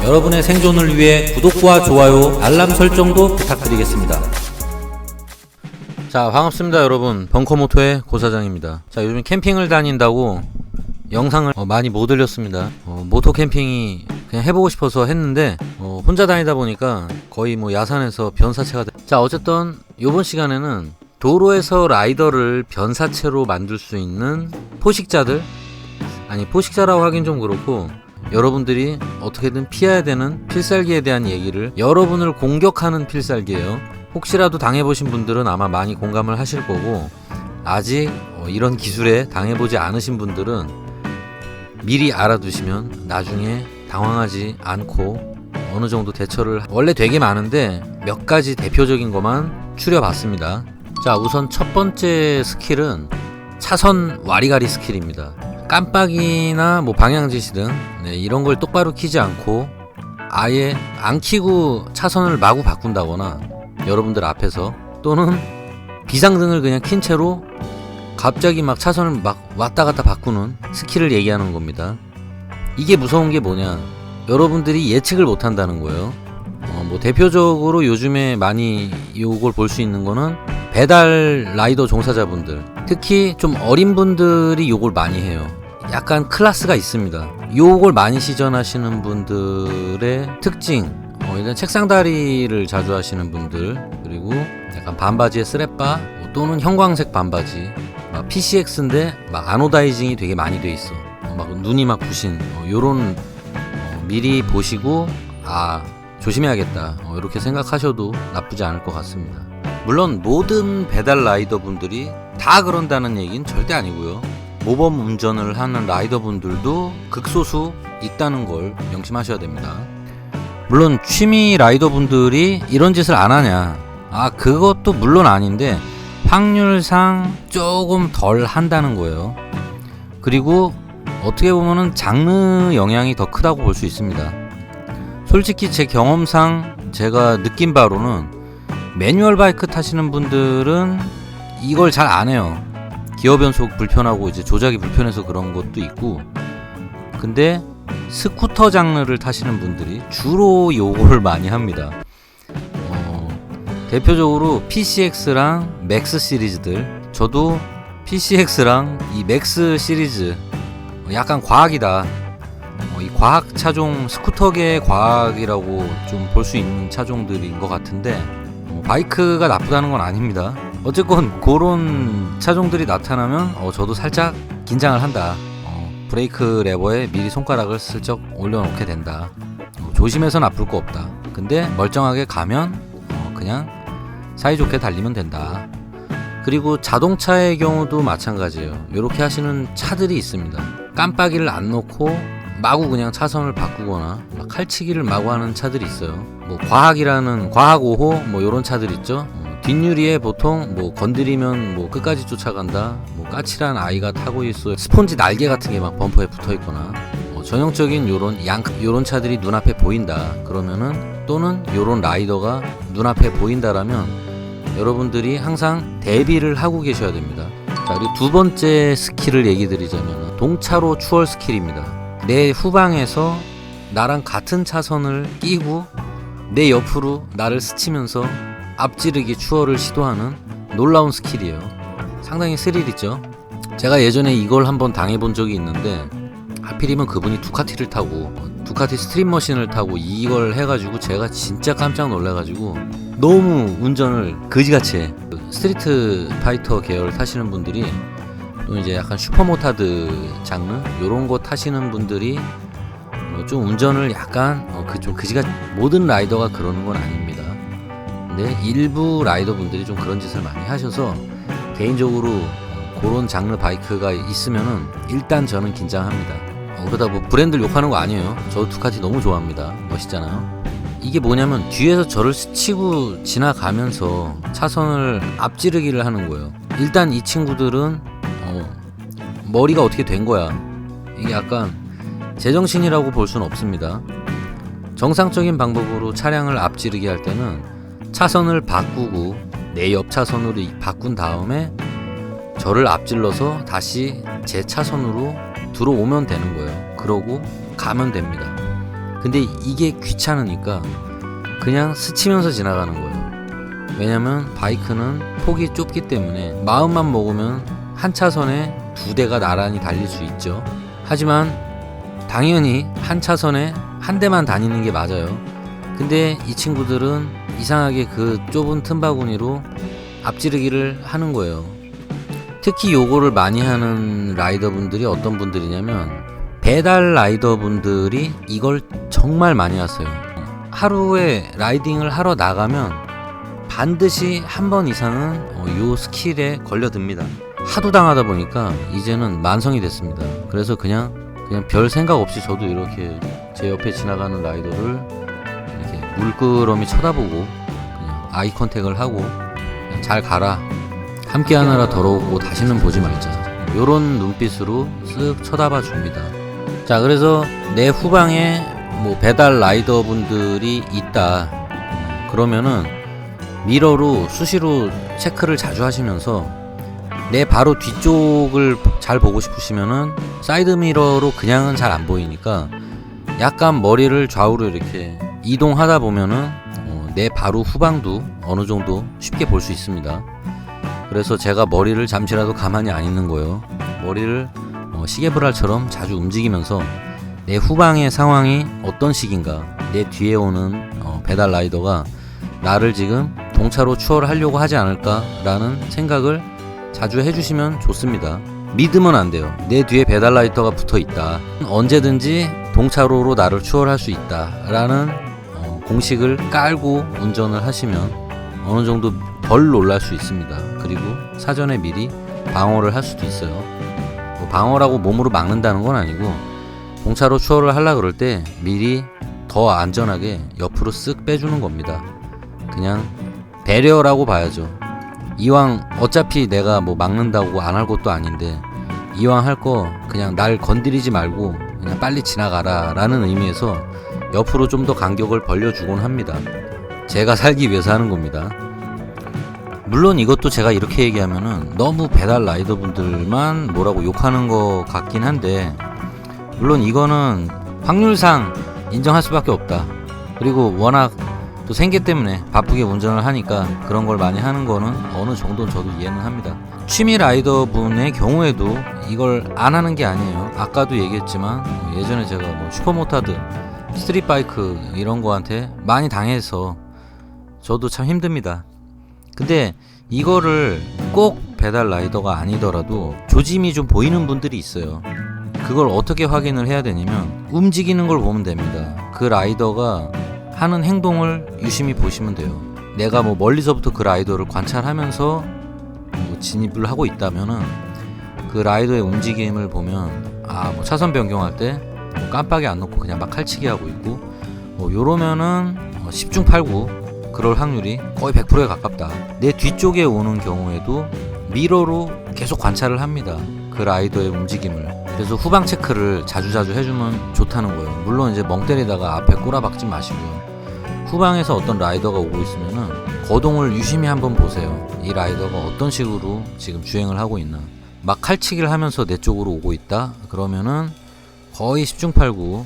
여러분의 생존을 위해 구독과 좋아요, 알람 설정도 부탁드리겠습니다. 자, 반갑습니다 여러분. 벙커모토의 고사장입니다. 자, 요즘 캠핑을 다닌다고 영상을 많이 못 올렸습니다. 모토 캠핑이 그냥 해보고 싶어서 했는데 혼자 다니다 보니까 거의 야산에서 변사체가 자, 어쨌든 요번 시간에는 도로에서 라이더를 변사체로 만들 수 있는 포식자들, 아니 포식자라고 하긴 좀 그렇고 여러분들이 어떻게든 피해야 되는 필살기에 대한 얘기를, 여러분을 공격하는 필살기예요. 혹시라도 당해보신 분들은 아마 많이 공감을 하실 거고, 아직 이런 기술에 당해보지 않으신 분들은 미리 알아두시면 나중에 당황하지 않고 어느 정도 대처를, 원래 되게 많은데 몇 가지 대표적인 것만 추려봤습니다. 자, 우선 첫 번째 스킬은 차선 와리가리 스킬입니다. 깜빡이나 방향지시 등 이런 걸 똑바로 켜지 않고 아예 안 켜고 차선을 마구 바꾼다거나, 여러분들 앞에서, 또는 비상등을 그냥 킨 채로 갑자기 차선을 왔다 갔다 바꾸는 스킬을 얘기하는 겁니다. 이게 무서운 게 뭐냐, 여러분들이 예측을 못 한다는 거예요. 대표적으로 요즘에 많이 요걸 볼 수 있는 거는 배달 라이더 종사자분들, 특히 좀 어린 분들이 요걸 많이 해요. 약간 클래스가 있습니다. 요걸 많이 시전하시는 분들의 특징, 일단 책상다리를 자주 하시는 분들, 그리고 약간 반바지에 스랩바 또는 형광색 반바지, PCX인데 아노다이징이 되게 많이 돼 있어. 눈이 부신 요런, 미리 보시고 조심해야겠다 이렇게 생각하셔도 나쁘지 않을 것 같습니다. 물론 모든 배달 라이더 분들이 다 그런다는 얘기는 절대 아니고요. 모범 운전을 하는 라이더 분들도 극소수 있다는 걸 명심하셔야 됩니다. 물론 취미 라이더 분들이 이런 짓을 안 하냐, 그것도 물론 아닌데 확률상 조금 덜 한다는 거예요. 그리고 어떻게 보면은 장르 영향이 더 크다고 볼 수 있습니다. 솔직히 제 경험상 제가 느낀 바로는 매뉴얼 바이크 타시는 분들은 이걸 잘 안 해요. 기어 변속 불편하고 이제 조작이 불편해서 그런 것도 있고, 근데 스쿠터 장르를 타시는 분들이 주로 요걸 많이 합니다. 대표적으로 PCX랑 맥스 시리즈들, 저도 PCX랑 이 맥스 시리즈 약간 과학이다, 이 과학 차종, 스쿠터계의 과학이라고 좀 볼 수 있는 차종들인 것 같은데, 바이크가 나쁘다는 건 아닙니다. 어쨌건 그런 차종들이 나타나면 저도 살짝 긴장을 한다. 브레이크 레버에 미리 손가락을 슬쩍 올려놓게 된다. 조심해서 나쁠 거 없다. 근데 멀쩡하게 가면 그냥 사이좋게 달리면 된다. 그리고 자동차의 경우도 마찬가지예요. 이렇게 하시는 차들이 있습니다. 깜빡이를 안 놓고 마구 그냥 차선을 바꾸거나 칼치기를 마구 하는 차들이 있어요. 과학이라는, 과학 5호 요런 차들 있죠. 뒷유리에 보통 건드리면 끝까지 쫓아간다, 까칠한 아이가 타고 있어, 스폰지 날개 같은 게 범퍼에 붙어 있거나, 전형적인 요런 차들이 눈앞에 보인다 그러면은, 또는 요런 라이더가 눈앞에 보인다라면 여러분들이 항상 대비를 하고 계셔야 됩니다. 자, 그리고 두 번째 스킬을 얘기 드리자면 동차로 추월 스킬입니다. 내 후방에서 나랑 같은 차선을 끼고 내 옆으로 나를 스치면서 앞지르기 추월을 시도하는 놀라운 스킬이에요. 상당히 스릴 있죠. 제가 예전에 이걸 한번 당해본 적이 있는데, 하필이면 그분이 두카티를 타고, 두카티 스트림 머신을 타고 이걸 해가지고 제가 진짜 깜짝 놀라가지고 너무 운전을 그지같이 해. 스트리트 파이터 계열 타시는 분들이, 또 이제 약간 슈퍼모타드 장르 요런 거 타시는 분들이 좀 운전을 약간 좀 그지같이, 모든 라이더가 그러는 건 아닙니다. 근데 일부 라이더 분들이 좀 그런 짓을 많이 하셔서, 개인적으로 그런 장르 바이크가 있으면은 일단 저는 긴장합니다. 그러다 브랜드를 욕하는 거 아니에요. 저도 두카티 너무 좋아합니다. 멋있잖아요. 이게 뭐냐면 뒤에서 저를 스치고 지나가면서 차선을 앞지르기를 하는 거예요. 일단 이 친구들은 머리가 어떻게 된 거야. 이게 약간 제정신이라고 볼 수는 없습니다. 정상적인 방법으로 차량을 앞지르기 할 때는 차선을 바꾸고 내 옆 차선으로 바꾼 다음에 저를 앞질러서 다시 제 차선으로 들어오면 되는 거예요. 그러고 가면 됩니다. 근데 이게 귀찮으니까 그냥 스치면서 지나가는 거예요. 왜냐면 바이크는 폭이 좁기 때문에 마음만 먹으면 한 차선에 두 대가 나란히 달릴 수 있죠. 하지만 당연히 한 차선에 한 대만 다니는 게 맞아요. 근데 이 친구들은 이상하게 그 좁은 틈바구니로 앞지르기를 하는 거예요. 특히 요거를 많이 하는 라이더분들이 어떤 분들이냐면 배달 라이더분들이 이걸 정말 많이 하세요. 하루에 라이딩을 하러 나가면 반드시 한 번 이상은 요 스킬에 걸려듭니다. 하도 당하다 보니까 이제는 만성이 됐습니다. 그래서 그냥 별 생각 없이 저도 이렇게 제 옆에 지나가는 라이더를 이렇게 물끄러미 쳐다보고 그냥 아이 컨택을 하고 그냥 잘 가라, 함께 하느라 더러웠고 다시는 보지 말자, 요런 눈빛으로 쓱 쳐다봐 줍니다. 자, 그래서 내 후방에 뭐 배달 라이더 분들이 있다 그러면은 미러로 수시로 체크를 자주 하시면서 내 바로 뒤쪽을 잘 보고 싶으시면은 사이드 미러로 그냥은 잘 안 보이니까 약간 머리를 좌우로 이렇게 이동하다 보면은 내 바로 후방도 어느 정도 쉽게 볼 수 있습니다. 그래서 제가 머리를 잠시라도 가만히 안 있는 거예요. 머리를 시계브랄처럼 자주 움직이면서 내 후방의 상황이 어떤 식인가, 내 뒤에 오는 배달 라이더가 나를 지금 동차로 추월을 하려고 하지 않을까라는 생각을 자주 해주시면 좋습니다. 믿으면 안 돼요. 내 뒤에 배달 라이더가 붙어 있다, 언제든지 동차로로 나를 추월할 수 있다 라는 공식을 깔고 운전을 하시면 어느 정도 덜 놀랄 수 있습니다. 그리고 사전에 미리 방어를 할 수도 있어요. 뭐 방어라고 몸으로 막는다는 건 아니고 동차로 추월을 하려고 그럴 때 미리 더 안전하게 옆으로 쓱 빼주는 겁니다. 그냥 배려라고 봐야죠. 이왕 어차피 내가 뭐 막는다고 안 할 것도 아닌데 이왕 할 거 그냥 날 건드리지 말고 그냥 빨리 지나가라 라는 의미에서 옆으로 좀 더 간격을 벌려주곤 합니다. 제가 살기 위해서 하는 겁니다. 물론 이것도 제가 이렇게 얘기하면은 너무 배달 라이더 분들만 뭐라고 욕하는 것 같긴 한데, 물론 이거는 확률상 인정할 수밖에 없다. 그리고 워낙 또 생계 때문에 바쁘게 운전을 하니까 그런 걸 많이 하는 거는 어느 정도는 저도 이해는 합니다. 취미 라이더 분의 경우에도 이걸 안 하는 게 아니에요. 아까도 얘기했지만 예전에 제가 뭐 슈퍼모타드, 스트릿 바이크 이런 거한테 많이 당해서 저도 참 힘듭니다. 근데 이거를 꼭 배달 라이더가 아니더라도 조짐이 좀 보이는 분들이 있어요. 그걸 어떻게 확인을 해야 되냐면 움직이는 걸 보면 됩니다. 그 라이더가 하는 행동을 유심히 보시면 돼요. 내가 뭐 멀리서부터 그 라이더를 관찰하면서 뭐 진입을 하고 있다면은 그 라이더의 움직임을 보면 뭐 차선 변경할 때 뭐 깜빡이 안 놓고 그냥 막 칼치기 하고 있고 뭐 요러면은 10중 8구 그럴 확률이 거의 100%에 가깝다. 내 뒤쪽에 오는 경우에도 미러로 계속 관찰을 합니다. 그 라이더의 움직임을. 그래서 후방 체크를 자주자주 해주면 좋다는 거예요. 물론 이제 멍 때리다가 앞에 꼬라박지 마시고요. 후방에서 어떤 라이더가 오고 있으면은 거동을 유심히 한번 보세요. 이 라이더가 어떤 식으로 지금 주행을 하고 있나. 막 칼치기를 하면서 내 쪽으로 오고 있다 그러면은 거의 10중 8구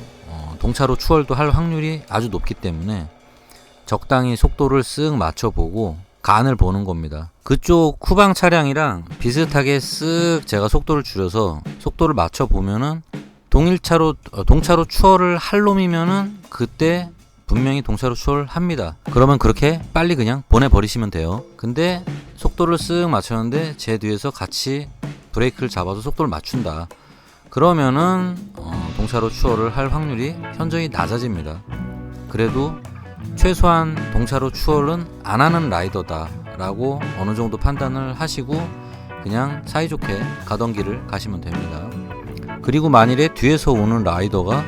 동차로 추월도 할 확률이 아주 높기 때문에 적당히 속도를 쓱 맞춰보고 간을 보는 겁니다. 그쪽 후방 차량이랑 비슷하게 쓱 제가 속도를 줄여서 속도를 맞춰보면은 동차로 추월을 할 놈이면은 그때 분명히 동차로 추월합니다. 그러면 그렇게 빨리 그냥 보내버리시면 돼요. 근데 속도를 쓱 맞췄는데 제 뒤에서 같이 브레이크를 잡아서 속도를 맞춘다. 그러면은 동차로 추월을 할 확률이 현저히 낮아집니다. 그래도 최소한 동차로 추월은 안 하는 라이더다 라고 어느 정도 판단을 하시고 그냥 사이좋게 가던 길을 가시면 됩니다. 그리고 만일에 뒤에서 오는 라이더가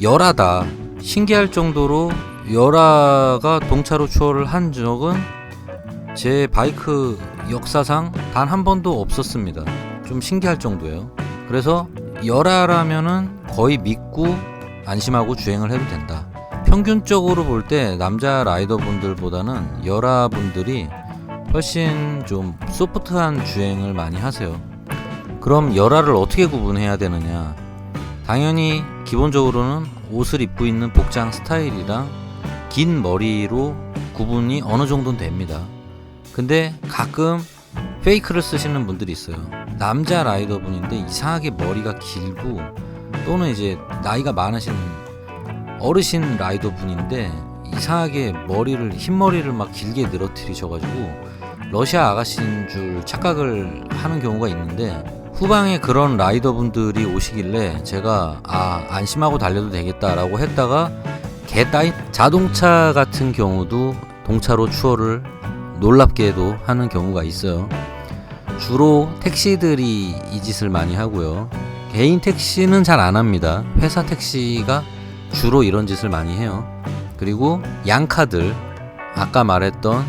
열하다, 신기할 정도로 열하가 동차로 추월을 한 적은 제 바이크 역사상 단 한 번도 없었습니다. 좀 신기할 정도예요. 그래서 열하라면은 거의 믿고 안심하고 주행을 해도 된다. 평균적으로 볼 때 남자 라이더 분들보다는 열하 분들이 훨씬 좀 소프트한 주행을 많이 하세요. 그럼 열하를 어떻게 구분해야 되느냐? 당연히 기본적으로는 옷을 입고 있는 복장 스타일이랑 긴 머리로 구분이 어느 정도는 됩니다. 근데 가끔 페이크를 쓰시는 분들이 있어요. 남자 라이더분인데 이상하게 머리가 길고, 또는 이제 나이가 많으신 어르신 라이더분인데 이상하게 흰머리를 막 길게 늘어뜨리셔가지고 러시아 아가씨인 줄 착각을 하는 경우가 있는데, 후방에 그런 라이더분들이 오시길래 제가 안심하고 달려도 되겠다라고 했다가 개 따윈 자동차 같은 경우도 동차로 추월을 놀랍게도 하는 경우가 있어요. 주로 택시들이 이 짓을 많이 하고요. 개인 택시는 잘 안 합니다. 회사 택시가 주로 이런 짓을 많이 해요. 그리고 양카들, 아까 말했던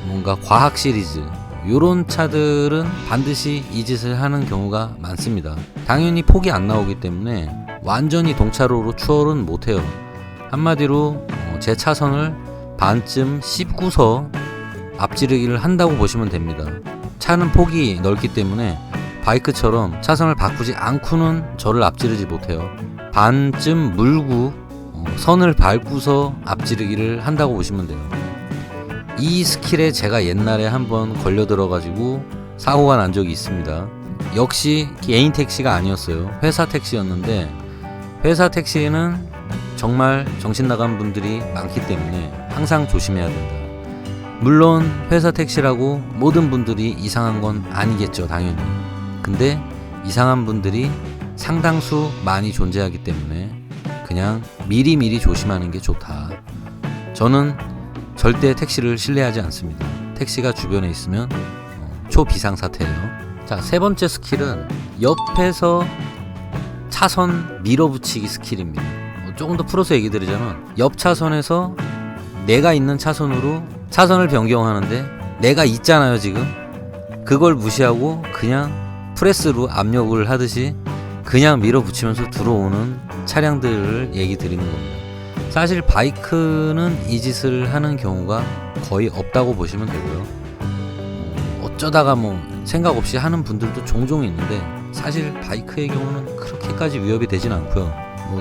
뭔가 과학 시리즈, 요런 차들은 반드시 이 짓을 하는 경우가 많습니다. 당연히 폭이 안 나오기 때문에 완전히 동차로로 추월은 못해요. 한마디로 제 차선을 반쯤 씹고서 앞지르기를 한다고 보시면 됩니다. 차는 폭이 넓기 때문에 바이크처럼 차선을 바꾸지 않고는 저를 앞지르지 못해요. 반쯤 물고 선을 밟고서 앞지르기를 한다고 보시면 돼요. 이 스킬에 제가 옛날에 한번 걸려들어가지고 사고가 난 적이 있습니다. 역시 개인 택시가 아니었어요. 회사 택시였는데, 회사 택시에는 정말 정신 나간 분들이 많기 때문에 항상 조심해야 된다. 물론 회사 택시라고 모든 분들이 이상한 건 아니겠죠, 당연히. 근데 이상한 분들이 상당수 많이 존재하기 때문에 그냥 미리미리 조심하는 게 좋다. 저는 절대 택시를 신뢰하지 않습니다. 택시가 주변에 있으면 초비상사태예요. 자, 세 번째 스킬은 옆에서 차선 밀어붙이기 스킬입니다. 조금 더 풀어서 얘기 드리자면, 옆 차선에서 내가 있는 차선으로 차선을 변경하는데 내가 있잖아요 지금. 그걸 무시하고 그냥 프레스로 압력을 하듯이 그냥 밀어붙이면서 들어오는 차량들을 얘기 드리는 겁니다. 사실 바이크는 이 짓을 하는 경우가 거의 없다고 보시면 되고요. 어쩌다가 생각 없이 하는 분들도 종종 있는데, 사실 바이크의 경우는 그렇게까지 위협이 되진 않고요.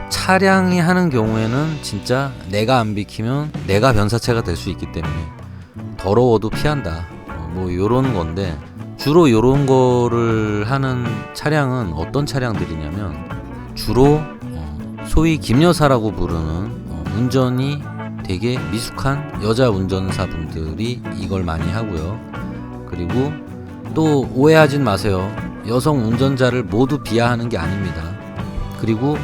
차량이 하는 경우에는 진짜 내가 안 비키면 내가 변사체가 될 수 있기 때문에 더러워도 피한다, 요런 건데, 주로 요런 거를 하는 차량은 어떤 차량들이냐면, 주로 소위 김여사라고 부르는 운전이 되게 미숙한 여자 운전사분들이 이걸 많이 하고요. 그리고 또 오해하진 마세요. 여성 운전자를 모두 비하하는 게 아닙니다. 그리고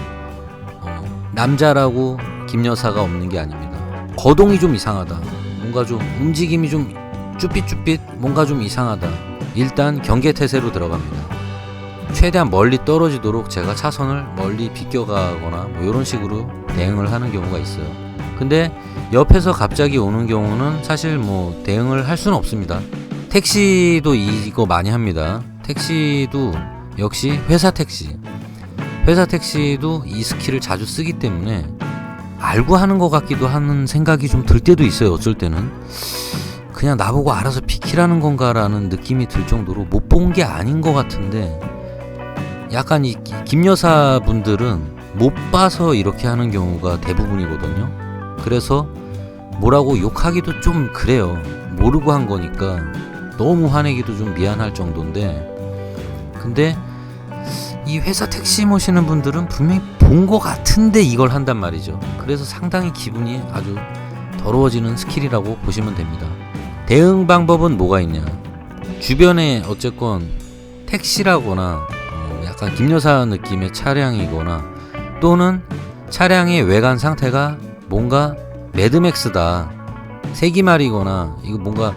남자라고 김여사가 없는 게 아닙니다. 거동이 좀 이상하다, 뭔가 좀 움직임이 좀 쭈삣쭈삣, 뭔가 좀 이상하다, 일단 경계태세로 들어갑니다. 최대한 멀리 떨어지도록 제가 차선을 멀리 비껴가거나 이런 식으로 대응을 하는 경우가 있어요. 근데 옆에서 갑자기 오는 경우는 사실 대응을 할 수는 없습니다. 택시도 이거 많이 합니다. 택시도 역시 회사 택시도 이 스킬을 자주 쓰기 때문에 알고 하는 것 같기도 하는 생각이 좀 들 때도 있어요. 어쩔 때는 그냥 나보고 알아서 비키라는 건가라는 느낌이 들 정도로 못 본 게 아닌 것 같은데, 약간 이 김여사 분들은 못 봐서 이렇게 하는 경우가 대부분이거든요. 그래서 뭐라고 욕하기도 좀 그래요. 모르고 한 거니까 너무 화내기도 좀 미안할 정도인데, 근데 이 회사 택시 모시는 분들은 분명히 본 거 같은데 이걸 한단 말이죠. 그래서 상당히 기분이 아주 더러워지는 스킬이라고 보시면 됩니다. 대응 방법은 뭐가 있냐, 주변에 어쨌건 택시라거나 약간 김여사 느낌의 차량이거나, 또는 차량의 외관 상태가 뭔가 매드맥스다, 세기말이거나, 이거 뭔가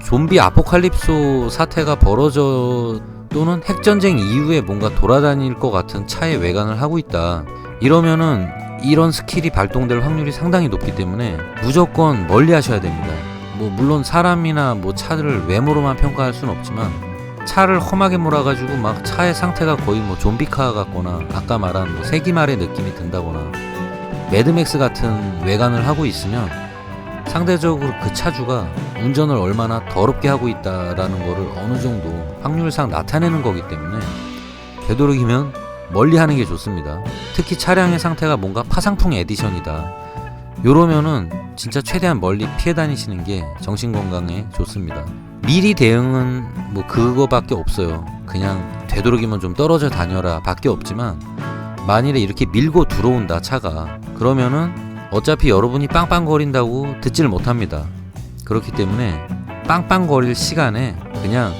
좀비 아포칼립소 사태가 벌어져, 또는 핵전쟁 이후에 뭔가 돌아다닐 것 같은 차의 외관을 하고 있다, 이러면은 이런 스킬이 발동될 확률이 상당히 높기 때문에 무조건 멀리 하셔야 됩니다. 물론 사람이나 차를 외모로만 평가할 수는 없지만, 차를 험하게 몰아가지고 막 차의 상태가 거의 좀비카 같거나, 아까 말한 세기말의 느낌이 든다거나, 매드맥스 같은 외관을 하고 있으면 상대적으로 그 차주가 운전을 얼마나 더럽게 하고 있다라는 거를 어느 정도 확률상 나타내는 거기 때문에, 되도록이면 멀리 하는 게 좋습니다. 특히 차량의 상태가 뭔가 파상풍 에디션이다, 요러면은 진짜 최대한 멀리 피해 다니시는 게 정신건강에 좋습니다. 미리 대응은 뭐 그거밖에 없어요. 그냥 되도록이면 좀 떨어져 다녀라 밖에 없지만, 만일에 이렇게 밀고 들어온다 차가, 그러면은 어차피 여러분이 빵빵거린다고 듣질 못합니다. 그렇기 때문에 빵빵거릴 시간에 그냥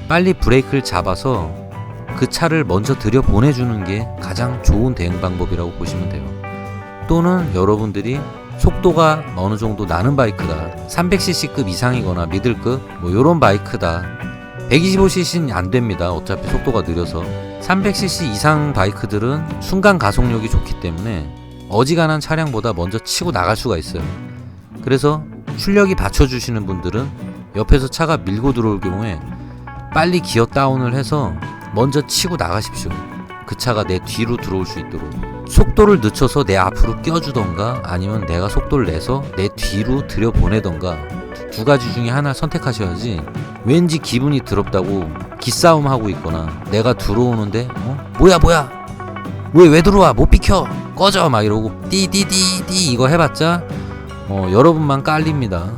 빨리 브레이크를 잡아서 그 차를 먼저 들여 보내주는 게 가장 좋은 대응 방법이라고 보시면 돼요. 또는 여러분들이 속도가 어느 정도 나는 바이크다, 300cc급 이상이거나 미들급 뭐 요런 바이크다, 125cc는 안 됩니다. 어차피 속도가 느려서. 300cc 이상 바이크들은 순간 가속력이 좋기 때문에 어지간한 차량보다 먼저 치고 나갈 수가 있어요. 그래서 출력이 받쳐주시는 분들은 옆에서 차가 밀고 들어올 경우에 빨리 기어 다운을 해서 먼저 치고 나가십시오. 그 차가 내 뒤로 들어올 수 있도록. 속도를 늦춰서 내 앞으로 껴주던가, 아니면 내가 속도를 내서 내 뒤로 들여보내던가, 두 가지 중에 하나를 선택하셔야지, 왠지 기분이 더럽다고 기싸움 하고 있거나, 내가 들어오는데 뭐야 왜 들어와, 못 비켜, 꺼져 막 이러고 띠띠띠띠 이거 해봤자 여러분만 깔립니다.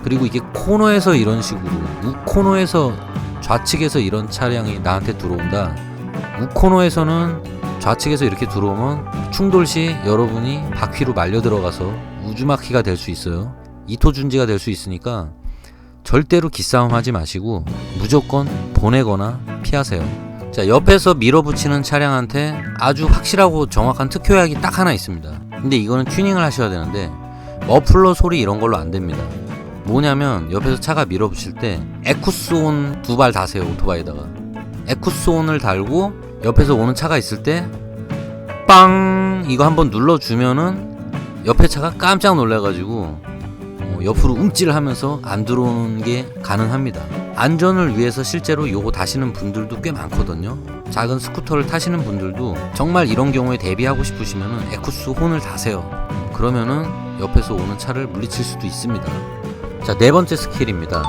그리고 이게 코너에서 이런 식으로, 우코너에서 좌측에서 이런 차량이 나한테 들어온다, 우코너에서는 좌측에서 이렇게 들어오면 충돌 시 여러분이 바퀴로 말려 들어가서 우주마키가 될 수 있어요. 이토준지가 될 수 있으니까 절대로 기싸움 하지 마시고 무조건 보내거나 피하세요. 자, 옆에서 밀어붙이는 차량한테 아주 확실하고 정확한 특효약이 딱 하나 있습니다. 근데 이거는 튜닝을 하셔야 되는데, 머플러 소리 이런 걸로 안 됩니다. 뭐냐면, 옆에서 차가 밀어붙일 때 에쿠스온 2발 다세요. 오토바이에다가 에쿠스온을 달고 옆에서 오는 차가 있을 때 빵 이거 한번 눌러주면은 옆에 차가 깜짝 놀라가지고 옆으로 움찔 하면서 안 들어오는 게 가능합니다. 안전을 위해서 실제로 요거 다시는 분들도 꽤 많거든요. 작은 스쿠터를 타시는 분들도 정말 이런 경우에 대비하고 싶으시면은 에쿠스 혼을 다세요. 그러면은 옆에서 오는 차를 물리칠 수도 있습니다. 자, 네 번째 스킬입니다.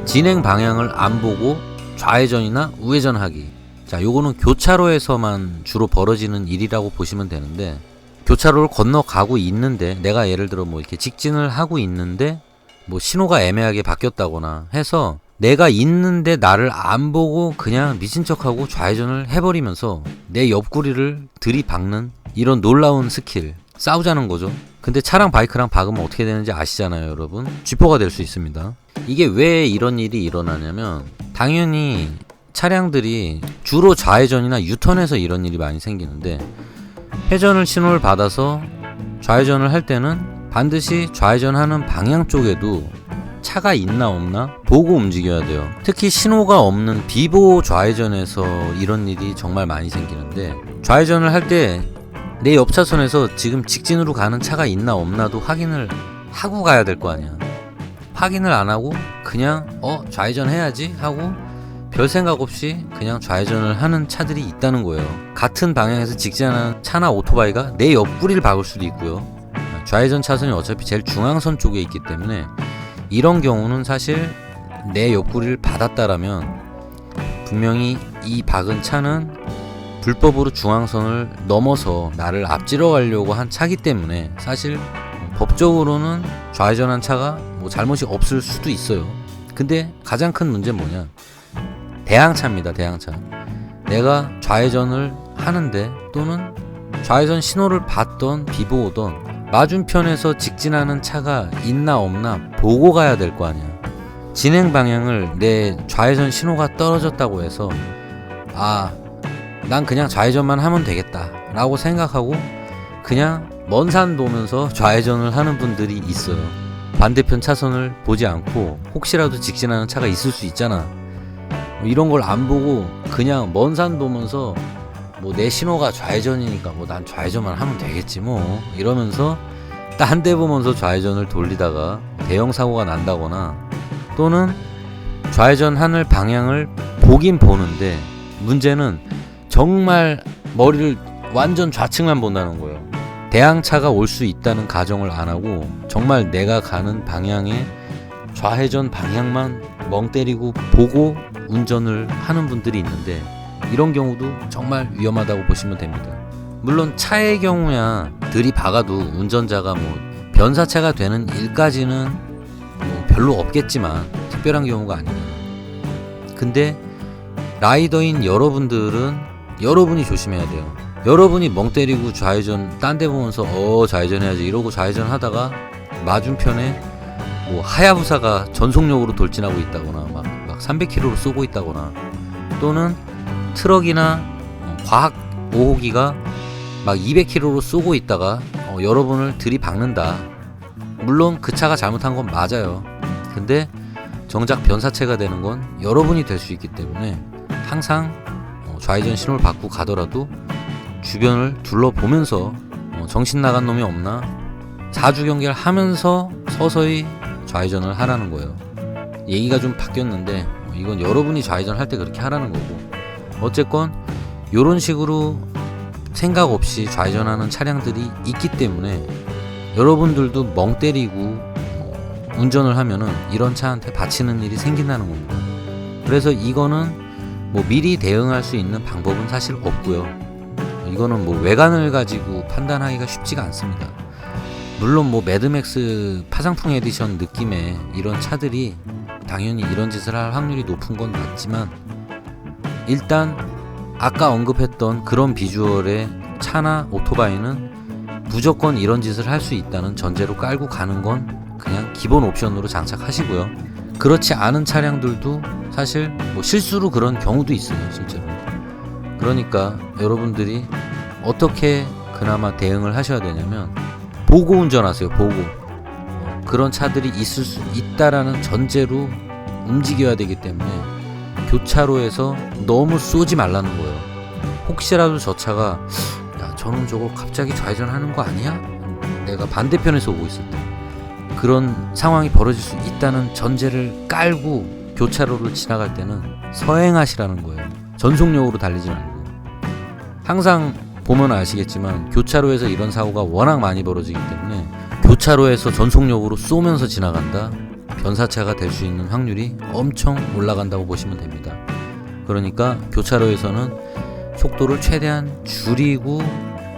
진행 방향을 안 보고 좌회전이나 우회전 하기. 자, 요거는 교차로에서만 주로 벌어지는 일이라고 보시면 되는데, 교차로를 건너가고 있는데, 내가 예를 들어 뭐 이렇게 직진을 하고 있는데 뭐 신호가 애매하게 바뀌었다거나 해서 내가 있는데 나를 안 보고 그냥 미친 척하고 좌회전을 해버리면서 내 옆구리를 들이박는 이런 놀라운 스킬, 싸우자는 거죠. 근데 차랑 바이크랑 박으면 어떻게 되는지 아시잖아요, 여러분. 쥐포가 될 수 있습니다. 이게 왜 이런 일이 일어나냐면, 당연히 차량들이 주로 좌회전이나 유턴에서 이런 일이 많이 생기는데, 회전을 신호를 받아서 좌회전을 할 때는 반드시 좌회전하는 방향 쪽에도 차가 있나 없나 보고 움직여야 돼요. 특히 신호가 없는 비보 좌회전에서 이런 일이 정말 많이 생기는데, 좌회전을 할 때 내 옆차선에서 지금 직진으로 가는 차가 있나 없나도 확인을 하고 가야 될 거 아니야. 확인을 안 하고 그냥 좌회전 해야지 하고 별 생각 없이 그냥 좌회전을 하는 차들이 있다는 거예요. 같은 방향에서 직진하는 차나 오토바이가 내 옆구리를 박을 수도 있고요. 좌회전 차선이 어차피 제일 중앙선 쪽에 있기 때문에 이런 경우는 사실 내 옆구리를 받았다라면 분명히 이 박은 차는 불법으로 중앙선을 넘어서 나를 앞지러 가려고 한 차기 때문에, 사실 법적으로는 좌회전한 차가 뭐 잘못이 없을 수도 있어요. 근데 가장 큰 문제는 뭐냐, 대항차입니다. 대항차. 내가 좌회전을 하는데, 또는 좌회전 신호를 받던 비보오던 맞은편에서 직진하는 차가 있나 없나 보고 가야 될 거 아니야. 진행 방향을 내 좌회전 신호가 떨어졌다고 해서 난 그냥 좌회전만 하면 되겠다 라고 생각하고 그냥 먼 산 보면서 좌회전을 하는 분들이 있어요. 반대편 차선을 보지 않고 혹시라도 직진하는 차가 있을 수 있잖아. 이런 걸 안 보고 그냥 먼 산 보면서 뭐 내 신호가 좌회전이니까 뭐 난 좌회전만 하면 되겠지 뭐 이러면서 딴 데 보면서 좌회전을 돌리다가 대형 사고가 난다거나, 또는 좌회전 하늘 방향을 보긴 보는데 문제는 정말 머리를 완전 좌측만 본다는 거예요. 대항차가 올 수 있다는 가정을 안 하고 정말 내가 가는 방향에 좌회전 방향만 멍 때리고 보고 운전을 하는 분들이 있는데, 이런 경우도 정말 위험하다고 보시면 됩니다. 물론 차의 경우야 들이박아도 운전자가 뭐 변사체가 되는 일까지는 뭐 별로 없겠지만 특별한 경우가 아니면, 근데 라이더인 여러분들은 여러분이 조심해야 돼요. 여러분이 멍 때리고 좌회전 딴 데 보면서 좌회전해야지 이러고 좌회전 하다가 맞은편에 뭐 하야부사가 전속력으로 돌진하고 있다거나 막 300km로 쏘고 있다거나, 또는 트럭이나 과학 5호기가 막 200km로 쏘고 있다가 여러분을 들이박는다. 물론 그 차가 잘못한 건 맞아요. 근데 정작 변사체가 되는 건 여러분이 될 수 있기 때문에 항상 좌회전 신호를 받고 가더라도 주변을 둘러보면서 정신 나간 놈이 없나 사주경계를 하면서 서서히 좌회전을 하라는 거예요. 얘기가 좀 바뀌었는데 이건 여러분이 좌회전 할 때 그렇게 하라는 거고, 어쨌건 이런 식으로 생각 없이 좌회전하는 차량들이 있기 때문에 여러분들도 멍 때리고 운전을 하면은 이런 차한테 받치는 일이 생긴다는 겁니다. 그래서 이거는 뭐 미리 대응할 수 있는 방법은 사실 없고요. 이거는 뭐 외관을 가지고 판단하기가 쉽지가 않습니다. 물론 뭐 매드맥스 파상풍 에디션 느낌의 이런 차들이 당연히 이런 짓을 할 확률이 높은 건 맞지만, 일단 아까 언급했던 그런 비주얼의 차나 오토바이는 무조건 이런 짓을 할 수 있다는 전제로 깔고 가는 건 그냥 기본 옵션으로 장착하시고요. 그렇지 않은 차량들도 사실 뭐 실수로 그런 경우도 있어요, 실제로. 그러니까 여러분들이 어떻게 그나마 대응을 하셔야 되냐면 보고 운전하세요. 보고 그런 차들이 있을 수 있다라는 전제로 움직여야 되기 때문에 교차로에서 너무 쏘지 말라는 거예요. 혹시라도 저 차가 야 저놈 저거 갑자기 좌회전하는 거 아니야? 내가 반대편에서 오고 있을 때 그런 상황이 벌어질 수 있다는 전제를 깔고 교차로를 지나갈 때는 서행하시라는 거예요. 전속력으로 달리지 말고. 항상 보면 아시겠지만 교차로에서 이런 사고가 워낙 많이 벌어지기 때문에 교차로에서 전속력으로 쏘면서 지나간다, 변사체가 될 수 있는 확률이 엄청 올라간다고 보시면 됩니다. 그러니까 교차로에서는 속도를 최대한 줄이고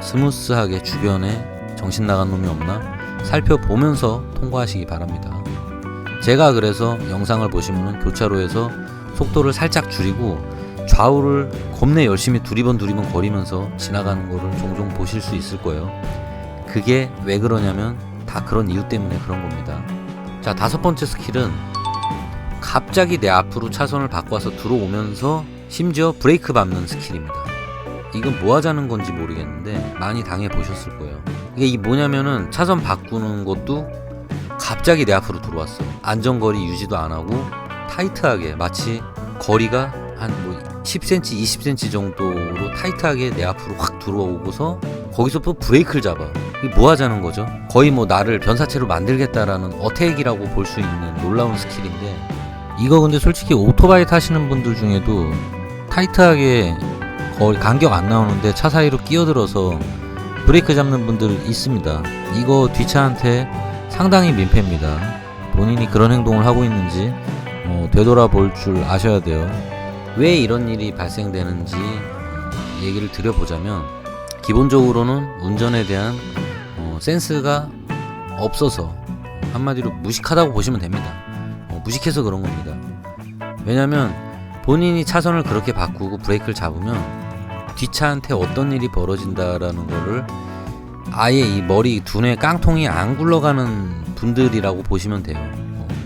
스무스하게 주변에 정신 나간 놈이 없나 살펴보면서 통과하시기 바랍니다. 제가 그래서 영상을 보시면 교차로에서 속도를 살짝 줄이고 좌우를 겁내 열심히 두리번 거리면서 지나가는 거를 종종 보실 수 있을 거예요. 그게 왜 그러냐면 다 그런 이유 때문에 그런 겁니다. 자, 5번째 스킬은 갑자기 내 앞으로 차선을 바꿔서 들어오면서 심지어 브레이크 밟는 스킬입니다. 이건 뭐 하자는 건지 모르겠는데 많이 당해 보셨을 거예요. 이게 뭐냐면은 차선 바꾸는 것도 갑자기 내 앞으로 들어왔어. 안전거리 유지도 안 하고 타이트하게, 마치 거리가 한 뭐 10cm, 20cm 정도로 타이트하게 내 앞으로 확 들어오고서 거기서 또 브레이크를 잡아. 이게 뭐 하자는 거죠? 거의 뭐 나를 변사체로 만들겠다라는 어택이라고 볼 수 있는 놀라운 스킬인데, 이거 근데 솔직히 오토바이 타시는 분들 중에도 타이트하게 거리 간격 안 나오는데 차 사이로 끼어들어서 브레이크 잡는 분들 있습니다. 이거 뒷차한테 상당히 민폐입니다. 본인이 그런 행동을 하고 있는지 되돌아볼 줄 아셔야 돼요. 왜 이런 일이 발생되는지 얘기를 드려보자면, 기본적으로는 운전에 대한 센스가 없어서, 한마디로 무식하다고 보시면 됩니다. 무식해서 그런 겁니다. 왜냐면 본인이 차선을 그렇게 바꾸고 브레이크를 잡으면 뒷차한테 어떤 일이 벌어진다라는 거를 아예 이 머리 두뇌 깡통이 안 굴러가는 분들이라고 보시면 돼요.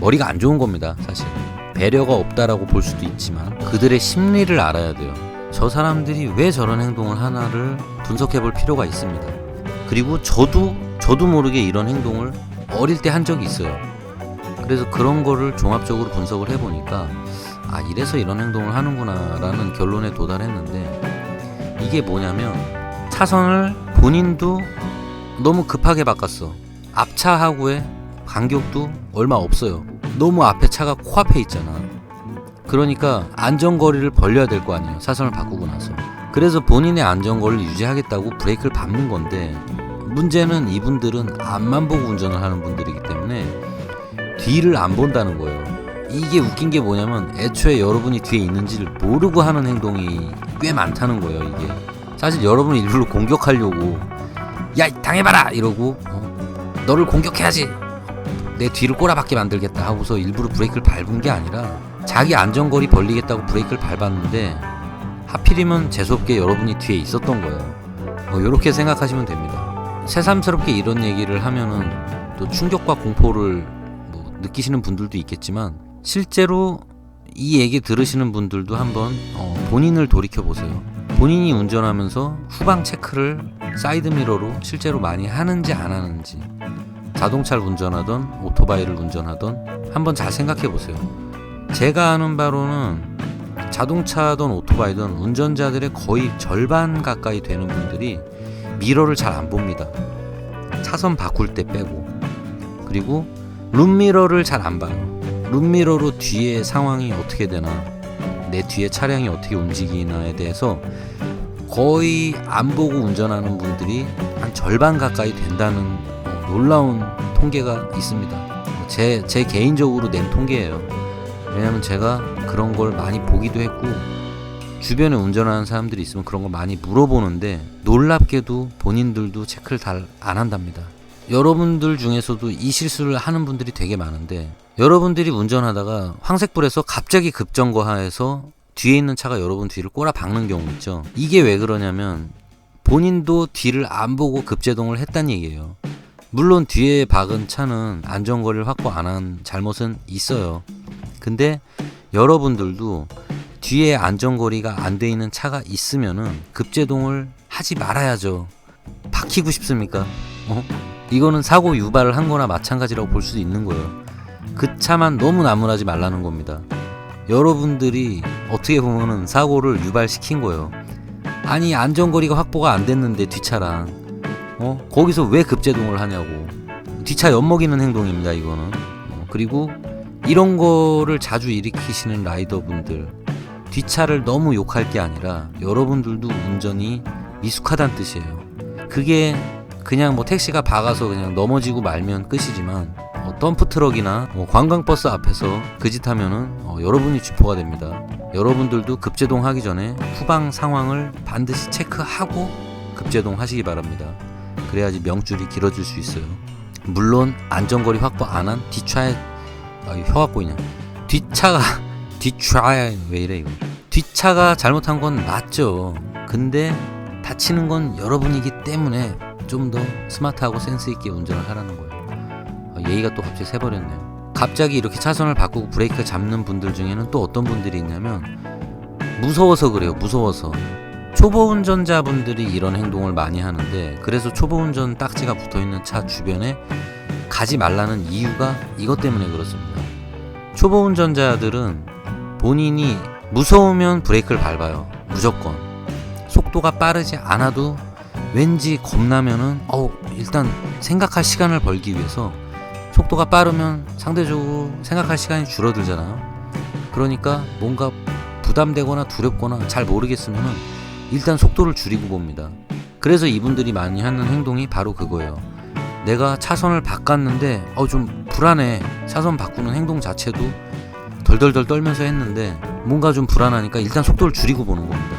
머리가 안 좋은 겁니다. 사실 배려가 없다라고 볼 수도 있지만 그들의 심리를 알아야 돼요. 저 사람들이 왜 저런 행동을 하나를 분석해 볼 필요가 있습니다. 그리고 저도 모르게 이런 행동을 어릴 때 한 적이 있어요. 그래서 그런 거를 종합적으로 분석을 해보니까 아, 이래서 이런 행동을 하는구나 라는 결론에 도달했는데, 이게 뭐냐면 차선을 본인도 너무 급하게 바꿨어. 앞차하고의 간격도 얼마 없어요. 너무 앞에 차가 코앞에 있잖아. 그러니까 안전거리를 벌려야 될 거 아니에요, 차선을 바꾸고 나서. 그래서 본인의 안전거리를 유지하겠다고 브레이크를 밟는 건데, 문제는 이분들은 앞만 보고 운전을 하는 분들이기 때문에 뒤를 안 본다는 거예요. 이게 웃긴 게 뭐냐면 애초에 여러분이 뒤에 있는지를 모르고 하는 행동이 꽤 많다는 거예요. 이게 사실 여러분을 일부러 공격하려고 야 당해봐라 이러고 너를 공격해야지 내 뒤를 꼬라박게 만들겠다 하고서 일부러 브레이크를 밟은 게 아니라 자기 안전거리 벌리겠다고 브레이크를 밟았는데 하필이면 재수없게 여러분이 뒤에 있었던 거예요. 이렇게 생각하시면 됩니다. 새삼스럽게 이런 얘기를 하면은 또 충격과 공포를 느끼시는 분들도 있겠지만 실제로 이 얘기 들으시는 분들도 한번 본인을 돌이켜 보세요. 본인이 운전하면서 후방 체크를 사이드미러로 실제로 많이 하는지 안 하는지, 자동차를 운전하던 오토바이를 운전하던 한번 잘 생각해 보세요. 제가 아는 바로는 자동차든 오토바이든 운전자들의 거의 절반 가까이 되는 분들이 미러를 잘 안 봅니다. 차선 바꿀 때 빼고. 그리고 룸미러를 잘 안 봐요. 룸미러로 뒤에 상황이 어떻게 되나, 내 뒤에 차량이 어떻게 움직이나에 대해서 거의 안 보고 운전하는 분들이 한 절반 가까이 된다는 놀라운 통계가 있습니다. 제 개인적으로 낸 통계예요. 왜냐면 제가 그런 걸 많이 보기도 했고 주변에 운전하는 사람들이 있으면 그런 걸 많이 물어보는데 놀랍게도 본인들도 체크를 잘 안 한답니다. 여러분들 중에서도 이 실수를 하는 분들이 되게 많은데, 여러분들이 운전하다가 황색불에서 갑자기 급정거해서 뒤에 있는 차가 여러분 뒤를 꼬라 박는 경우 있죠. 이게 왜 그러냐면 본인도 뒤를 안 보고 급제동을 했다는 얘기예요. 물론 뒤에 박은 차는 안전거리를 확보 안 한 잘못은 있어요. 근데 여러분들도 뒤에 안전거리가 안 돼 있는 차가 있으면은 급제동을 하지 말아야죠. 박히고 싶습니까? 이거는 사고 유발을 한 거나 마찬가지라고 볼 수도 있는 거예요. 그 차만 너무 나무라지 말라는 겁니다. 여러분들이 어떻게 보면은 사고를 유발시킨 거예요. 아니 안전거리가 확보가 안 됐는데 뒷차랑 거기서 왜 급제동을 하냐고. 뒷차 엿먹이는 행동입니다 이거는. 그리고 이런 거를 자주 일으키시는 라이더분들, 뒷차를 너무 욕할 게 아니라 여러분들도 운전이 미숙하다는 뜻이에요. 그게 그냥 택시가 박아서 그냥 넘어지고 말면 끝이지만 덤프트럭이나 관광버스 앞에서 그 짓 하면은 여러분이 쥐포가 됩니다. 여러분들도 급제동 하기 전에 후방 상황을 반드시 체크하고 급제동 하시기 바랍니다. 그래야지 명줄이 길어질 수 있어요. 물론 안전거리 확보 안 한 뒷차에 혀 갖고 있냐, 뒷차에 왜 이래 이거, 뒷차가 잘못한 건 맞죠. 근데 다치는 건 여러분이기 때문에 좀 더 스마트하고 센스있게 운전을 하라는 거예요. 예의가 또 갑자기 새버렸네요. 갑자기 이렇게 차선을 바꾸고 브레이크 잡는 분들 중에는 또 어떤 분들이 있냐면 무서워서 그래요. 무서워서. 초보 운전자분들이 이런 행동을 많이 하는데, 그래서 초보 운전 딱지가 붙어있는 차 주변에 가지 말라는 이유가 이것 때문에 그렇습니다. 초보 운전자들은 본인이 무서우면 브레이크를 밟아요. 무조건. 속도가 빠르지 않아도 왠지 겁나면은 일단 생각할 시간을 벌기 위해서, 속도가 빠르면 상대적으로 생각할 시간이 줄어들잖아요. 그러니까 뭔가 부담되거나 두렵거나 잘 모르겠으면은 일단 속도를 줄이고 봅니다. 그래서 이분들이 많이 하는 행동이 바로 그거예요. 내가 차선을 바꿨는데 좀 불안해. 차선 바꾸는 행동 자체도 덜덜덜 떨면서 했는데 뭔가 좀 불안하니까 일단 속도를 줄이고 보는 겁니다.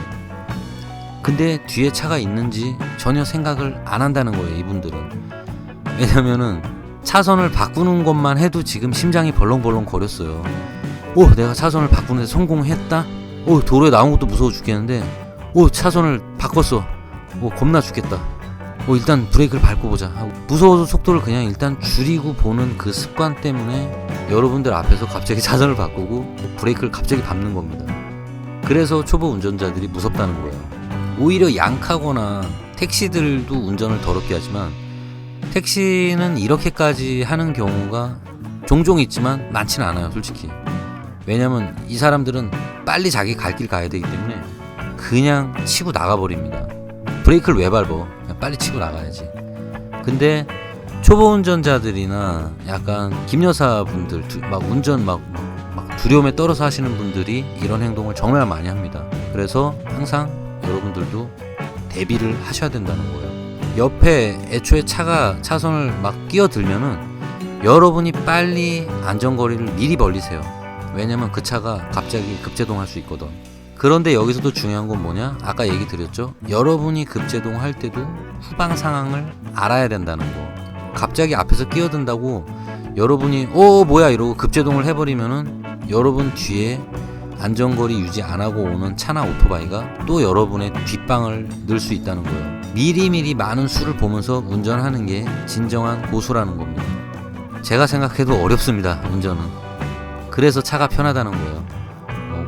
근데 뒤에 차가 있는지 전혀 생각을 안 한다는 거예요, 이분들은. 왜냐면은 차선을 바꾸는 것만 해도 지금 심장이 벌렁벌렁 거렸어요. 내가 차선을 바꾸는데 성공했다? 도로에 나온 것도 무서워 죽겠는데 차선을 바꿨어. 겁나 죽겠다. 일단 브레이크를 밟고 보자 하고 무서워서 속도를 그냥 일단 줄이고 보는 그 습관 때문에 여러분들 앞에서 갑자기 차선을 바꾸고 브레이크를 갑자기 밟는 겁니다. 그래서 초보 운전자들이 무섭다는 거예요. 오히려 양카거나 택시들도 운전을 더럽게 하지만 택시는 이렇게까지 하는 경우가 종종 있지만 많지는 않아요, 솔직히. 왜냐면 이 사람들은 빨리 자기 갈 길 가야 되기 때문에 그냥 치고 나가버립니다. 브레이크를 왜 밟어? 그냥 빨리 치고 나가야지. 근데 초보 운전자들이나 약간 김여사분들, 운전 두려움에 떨어서 하시는 분들이 이런 행동을 정말 많이 합니다. 그래서 항상 여러분들도 대비를 하셔야 된다는 거예요. 옆에 애초에 차가 차선을 끼어들면은 여러분이 빨리 안전거리를 미리 벌리세요. 왜냐면 그 차가 갑자기 급제동할 수 있거든. 그런데 여기서도 중요한 건 뭐냐? 아까 얘기 드렸죠? 여러분이 급제동 할 때도 후방 상황을 알아야 된다는 거. 갑자기 앞에서 끼어든다고 여러분이 뭐야 이러고 급제동을 해버리면은 여러분 뒤에 안전거리 유지 안하고 오는 차나 오토바이가 또 여러분의 뒷방을 넣을 수 있다는 거예요. 미리미리 많은 수를 보면서 운전하는 게 진정한 고수라는 겁니다. 제가 생각해도 어렵습니다, 운전은. 그래서 차가 편하다는 거예요.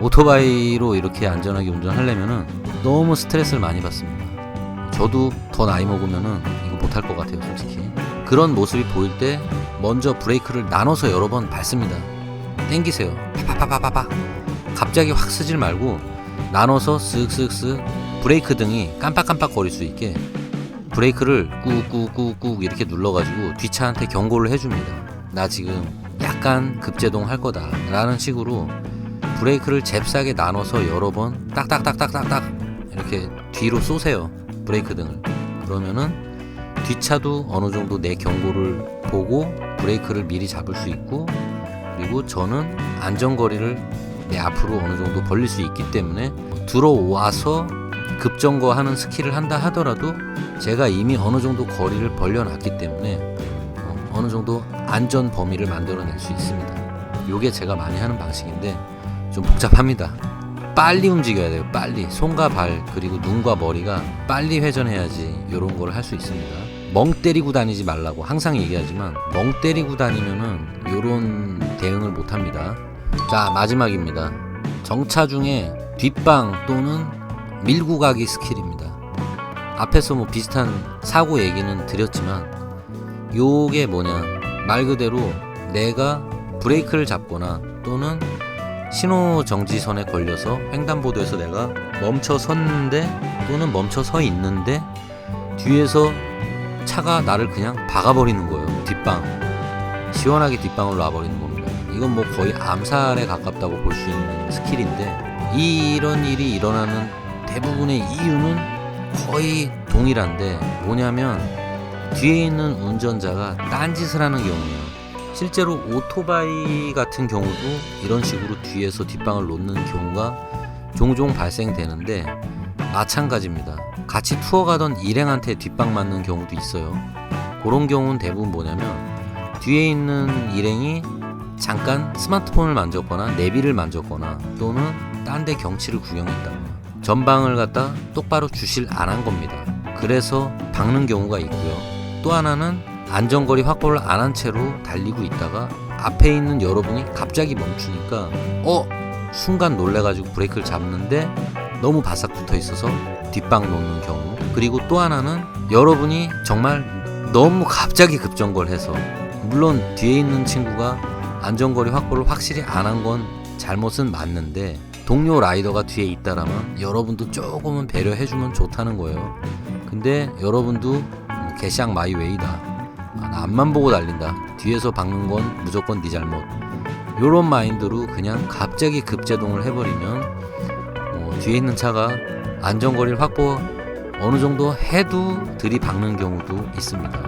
오토바이로 이렇게 안전하게 운전하려면은 너무 스트레스를 많이 받습니다. 저도 더 나이 먹으면은 이거 못할 것 같아요, 솔직히. 그런 모습이 보일 때 먼저 브레이크를 나눠서 여러 번 밟습니다. 땡기세요. 파파파파파. 갑자기 확 쓰질 말고 나눠서 쓱쓱쓱 브레이크 등이 깜빡깜빡 거릴 수 있게 브레이크를 꾹꾹꾹꾹 이렇게 눌러가지고 뒷차한테 경고를 해줍니다. 나 지금 약간 급제동 할 거다 라는 식으로 브레이크를 잽싸게 나눠서 여러 번 딱딱딱딱딱딱 이렇게 뒤로 쏘세요, 브레이크 등을. 그러면은 뒷차도 어느 정도 내 경고를 보고 브레이크를 미리 잡을 수 있고, 그리고 저는 안전거리를 내 앞으로 어느 정도 벌릴 수 있기 때문에 들어와서 급정거하는 스킬을 한다 하더라도 제가 이미 어느 정도 거리를 벌려놨기 때문에 어느 정도 안전 범위를 만들어낼 수 있습니다. 요게 제가 많이 하는 방식인데 좀 복잡합니다. 빨리 움직여야 돼요. 빨리. 손과 발 그리고 눈과 머리가 빨리 회전해야지 요런 걸 할 수 있습니다. 멍 때리고 다니지 말라고 항상 얘기하지만 멍 때리고 다니면은 요런 대응을 못합니다. 자, 마지막입니다. 정차 중에 뒷방 또는 밀고 가기 스킬입니다. 앞에서 뭐 비슷한 사고 얘기는 드렸지만 요게 뭐냐, 말 그대로 내가 브레이크를 잡거나 또는 신호 정지선에 걸려서 횡단보도에서 내가 멈춰 섰는데 또는 멈춰 서 있는데 뒤에서 차가 나를 그냥 박아버리는 거예요. 뒷방 시원하게 뒷방으로 놔버리는 겁니다. 이건 뭐 거의 암살에 가깝다고 볼 수 있는 스킬인데 이런 일이 일어나는 대부분의 이유는 거의 동일한데 뭐냐면 뒤에 있는 운전자가 딴짓을 하는 경우예요. 실제로 오토바이 같은 경우도 이런 식으로 뒤에서 뒷방을 놓는 경우가 종종 발생되는데 마찬가지입니다. 같이 투어 가던 일행한테 뒷방 맞는 경우도 있어요. 그런 경우는 대부분 뭐냐면 뒤에 있는 일행이 잠깐 스마트폰을 만졌거나 내비를 만졌거나 또는 딴 데 경치를 구경했다거나 전방을 갖다 똑바로 주시를 안 한 겁니다. 그래서 박는 경우가 있고요. 또 하나는 안전거리 확보를 안 한 채로 달리고 있다가 앞에 있는 여러분이 갑자기 멈추니까 순간 놀래가지고 브레이크를 잡는데 너무 바싹 붙어 있어서 뒷방 놓는 경우. 그리고 또 하나는 여러분이 정말 너무 갑자기 급정거를 해서, 물론 뒤에 있는 친구가 안전거리 확보를 확실히 안 한 건 잘못은 맞는데 동료 라이더가 뒤에 있다라면 여러분도 조금은 배려해주면 좋다는 거예요. 근데 여러분도 개샹 마이 웨이다, 나 앞만 보고 달린다, 뒤에서 박는 건 무조건 네 잘못, 요런 마인드로 그냥 갑자기 급제동을 해버리면 뒤에 있는 차가 안전거리를 확보 어느 정도 해도 들이박는 경우도 있습니다.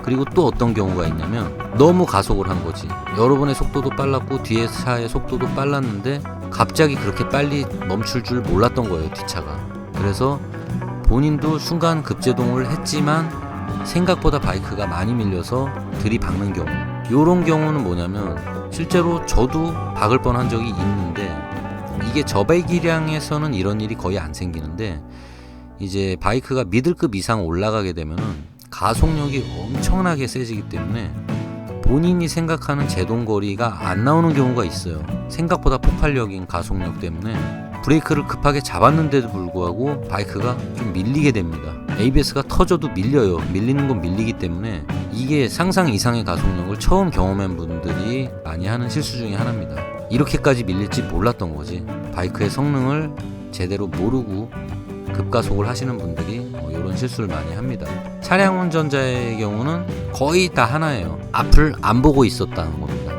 그리고 또 어떤 경우가 있냐면 너무 가속을 한 거지. 여러분의 속도도 빨랐고 뒤에 차의 속도도 빨랐는데 갑자기 그렇게 빨리 멈출 줄 몰랐던 거예요, 뒷차가. 그래서 본인도 순간 급제동을 했지만 생각보다 바이크가 많이 밀려서 들이박는 경우. 요런 경우는 뭐냐면 실제로 저도 박을 뻔한 적이 있는데 이게 저배기량에서는 이런 일이 거의 안 생기는데 이제 바이크가 미들급 이상 올라가게 되면은 가속력이 엄청나게 세지기 때문에 본인이 생각하는 제동거리가 안 나오는 경우가 있어요. 생각보다 폭발력인 가속력 때문에 브레이크를 급하게 잡았는데도 불구하고 바이크가 좀 밀리게 됩니다. ABS가 터져도 밀려요. 밀리는 건 밀리기 때문에 이게 상상 이상의 가속력을 처음 경험한 분들이 많이 하는 실수 중에 하나입니다. 이렇게까지 밀릴지 몰랐던 거지. 바이크의 성능을 제대로 모르고 급가속을 하시는 분들이 이런 실수를 많이 합니다. 차량 운전자의 경우는 거의 다 하나예요. 앞을 안 보고 있었다는 겁니다.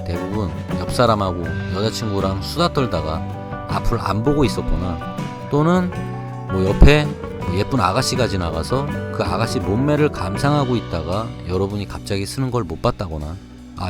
대부분 옆 사람하고 여자친구랑 수다 떨다가 앞을 안 보고 있었거나 또는 뭐 옆에 예쁜 아가씨가 지나가서 그 아가씨 몸매를 감상하고 있다가 여러분이 갑자기 쓰는 걸 못 봤다거나.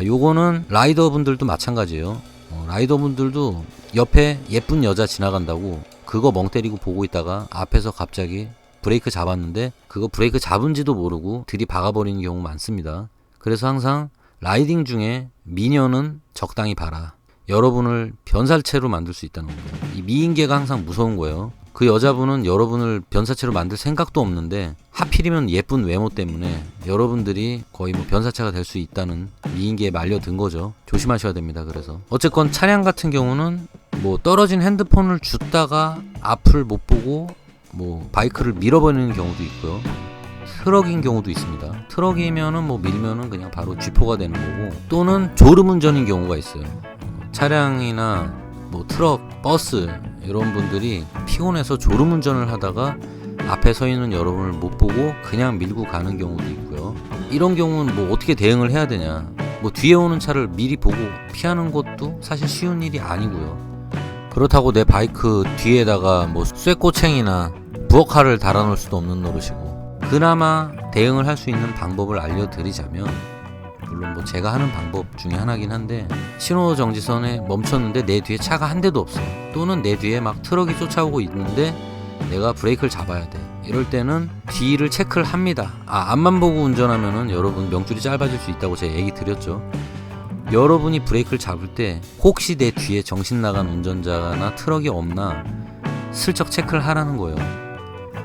요거는 라이더분들도 마찬가지예요. 라이더분들도 옆에 예쁜 여자 지나간다고 그거 멍 때리고 보고 있다가 앞에서 갑자기 브레이크 잡았는데 그거 브레이크 잡은지도 모르고 들이박아버리는 경우 많습니다. 그래서 항상 라이딩 중에 미녀는 적당히 봐라. 여러분을 변살체로 만들 수 있다는 겁니다. 이 미인계가 항상 무서운 거예요. 그 여자분은 여러분을 변사체로 만들 생각도 없는데 하필이면 예쁜 외모 때문에 여러분들이 거의 뭐 변사체가 될 수 있다는 미인계에 말려든 거죠. 조심하셔야 됩니다. 그래서 어쨌건 차량 같은 경우는 뭐 떨어진 핸드폰을 줍다가 앞을 못 보고 뭐 바이크를 밀어버리는 경우도 있고요. 트럭인 경우도 있습니다. 트럭이면은 뭐 밀면은 그냥 바로 쥐포가 되는 거고, 또는 졸음운전인 경우가 있어요. 차량이나 뭐 트럭, 버스 이런 분들이 피곤해서 졸음운전을 하다가 앞에 서 있는 여러분을 못 보고 그냥 밀고 가는 경우도 있고요. 이런 경우는 뭐 어떻게 대응을 해야 되냐, 뭐 뒤에 오는 차를 미리 보고 피하는 것도 사실 쉬운 일이 아니고요. 그렇다고 내 바이크 뒤에다가 뭐 쇠꼬챙이나 부엌칼을 달아놓을 수도 없는 노릇이고, 그나마 대응을 할 수 있는 방법을 알려드리자면, 물론 뭐 제가 하는 방법 중에 하나긴 한데, 신호 정지선에 멈췄는데 내 뒤에 차가 한 대도 없어. 또는 내 뒤에 막 트럭이 쫓아오고 있는데 내가 브레이크를 잡아야 돼. 이럴 때는 뒤를 체크를 합니다. 앞만 보고 운전하면은 여러분 명줄이 짧아질 수 있다고 제가 얘기 드렸죠. 여러분이 브레이크를 잡을 때 혹시 내 뒤에 정신 나간 운전자나 트럭이 없나 슬쩍 체크를 하라는 거예요.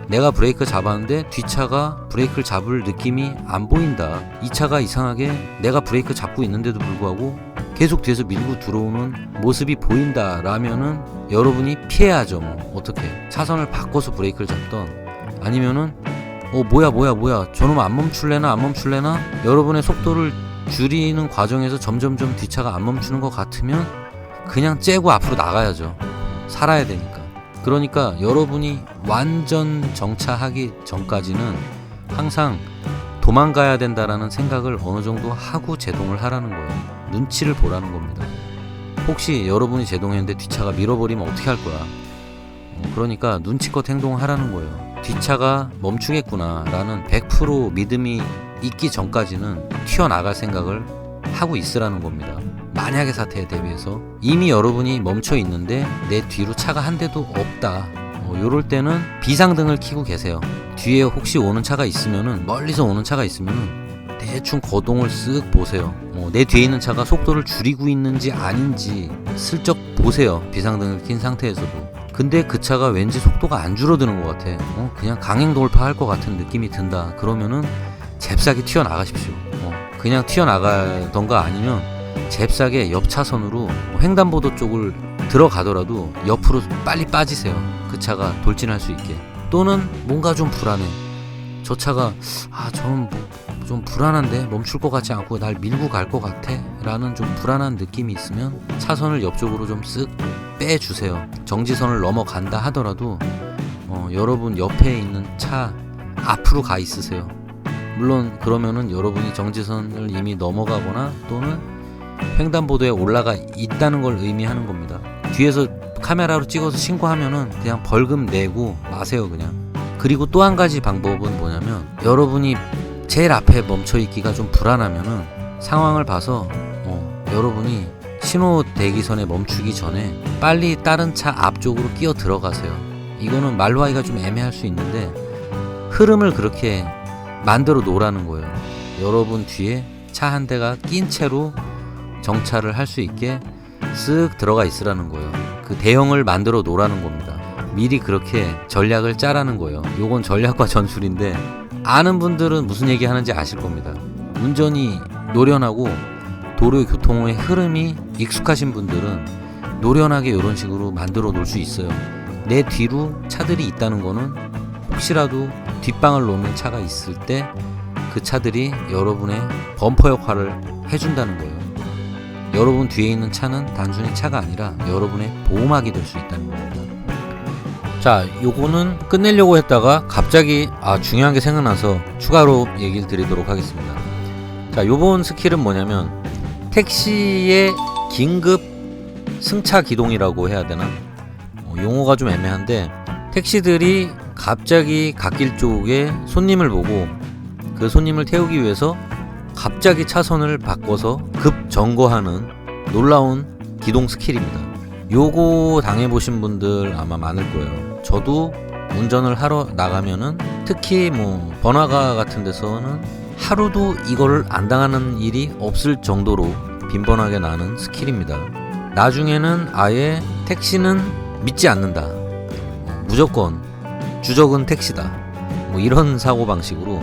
내가 브레이크 잡았는데 뒷차가 브레이크를 잡을 느낌이 안 보인다. 이 차가 이상하게 내가 브레이크 잡고 있는데도 불구하고 계속 뒤에서 밀고 들어오는 모습이 보인다 라면은 여러분이 피해야죠. 뭐 어떻게 차선을 바꿔서 브레이크를 잡던, 아니면은 뭐야 저놈 안 멈출래나 여러분의 속도를 줄이는 과정에서 점점점 뒷차가 안 멈추는 것 같으면 그냥 째고 앞으로 나가야죠. 살아야 되니까. 그러니까 여러분이 완전 정차하기 전까지는 항상 도망가야 된다라는 생각을 어느 정도 하고 제동을 하라는 거예요. 눈치를 보라는 겁니다. 혹시 여러분이 제동했는데 뒷차가 밀어버리면 어떻게 할 거야? 그러니까 눈치껏 행동을 하라는 거예요. 뒷차가 멈추겠구나 라는 100% 믿음이 있기 전까지는 튀어나갈 생각을 하고 있으라는 겁니다. 만약의 사태에 대비해서 이미 여러분이 멈춰 있는데 내 뒤로 차가 한 대도 없다. 요럴 때는 비상등을 켜고 계세요. 뒤에 혹시 오는 차가 있으면은, 멀리서 오는 차가 있으면은 대충 거동을 쓱 보세요. 내 뒤에 있는 차가 속도를 줄이고 있는지 아닌지 슬쩍 보세요. 비상등을 킨 상태에서도. 근데 그 차가 왠지 속도가 안 줄어드는 것 같아. 그냥 강행 돌파할 것 같은 느낌이 든다. 그러면은 잽싸게 튀어나가십시오. 그냥 튀어나가던가 아니면 잽싸게 옆 차선으로 횡단보도 쪽을 들어가더라도 옆으로 빨리 빠지세요. 그 차가 돌진할 수 있게. 또는 뭔가 좀 불안해. 저 차가 저는 좀 불안한데 멈출 것 같지 않고 날 밀고 갈 것 같아 라는 좀 불안한 느낌이 있으면 차선을 옆쪽으로 좀 쓱 빼주세요. 정지선을 넘어간다 하더라도 여러분 옆에 있는 차 앞으로 가 있으세요. 물론 그러면은 여러분이 정지선을 이미 넘어가거나 또는 횡단보도에 올라가 있다는 걸 의미하는 겁니다. 뒤에서 카메라로 찍어서 신고하면은 그냥 벌금 내고 마세요 그냥. 그리고 또 한 가지 방법은 뭐냐면, 여러분이 제일 앞에 멈춰 있기가 좀 불안하면은 상황을 봐서 여러분이 신호 대기선에 멈추기 전에 빨리 다른 차 앞쪽으로 끼어 들어가세요. 이거는 말로 하기가 좀 애매할 수 있는데 흐름을 그렇게 만들어 놓으라는 거예요. 여러분 뒤에 차 한 대가 낀 채로 정차를 할 수 있게 쓱 들어가 있으라는 거예요. 그 대형을 만들어 놓으라는 겁니다. 미리 그렇게 전략을 짜라는 거예요. 요건 전략과 전술인데 아는 분들은 무슨 얘기 하는지 아실 겁니다. 운전이 노련하고 도로의 교통의 흐름이 익숙하신 분들은 노련하게 이런 식으로 만들어 놓을 수 있어요. 내 뒤로 차들이 있다는 거는 혹시라도 뒷방을 놓는 차가 있을 때 그 차들이 여러분의 범퍼 역할을 해준다는 거예요. 여러분 뒤에 있는 차는 단순히 차가 아니라 여러분의 보호막이 될 수 있다는 겁니다. 자, 요거는 끝내려고 했다가 갑자기 중요한 게 생각나서 추가로 얘기를 드리도록 하겠습니다. 자, 요번 스킬은 뭐냐면 택시의 긴급 승차 기동이라고 해야 되나? 용어가 좀 애매한데, 택시들이 갑자기 갓길 쪽에 손님을 보고 그 손님을 태우기 위해서 갑자기 차선을 바꿔서 급 정거하는 놀라운 기동 스킬입니다. 요거 당해보신 분들 아마 많을 거예요. 저도 운전을 하러 나가면은 특히 뭐 번화가 같은 데서는 하루도 이거를 안 당하는 일이 없을 정도로 빈번하게 나는 스킬입니다. 나중에는 아예 택시는 믿지 않는다, 무조건 주적은 택시다, 뭐 이런 사고방식으로,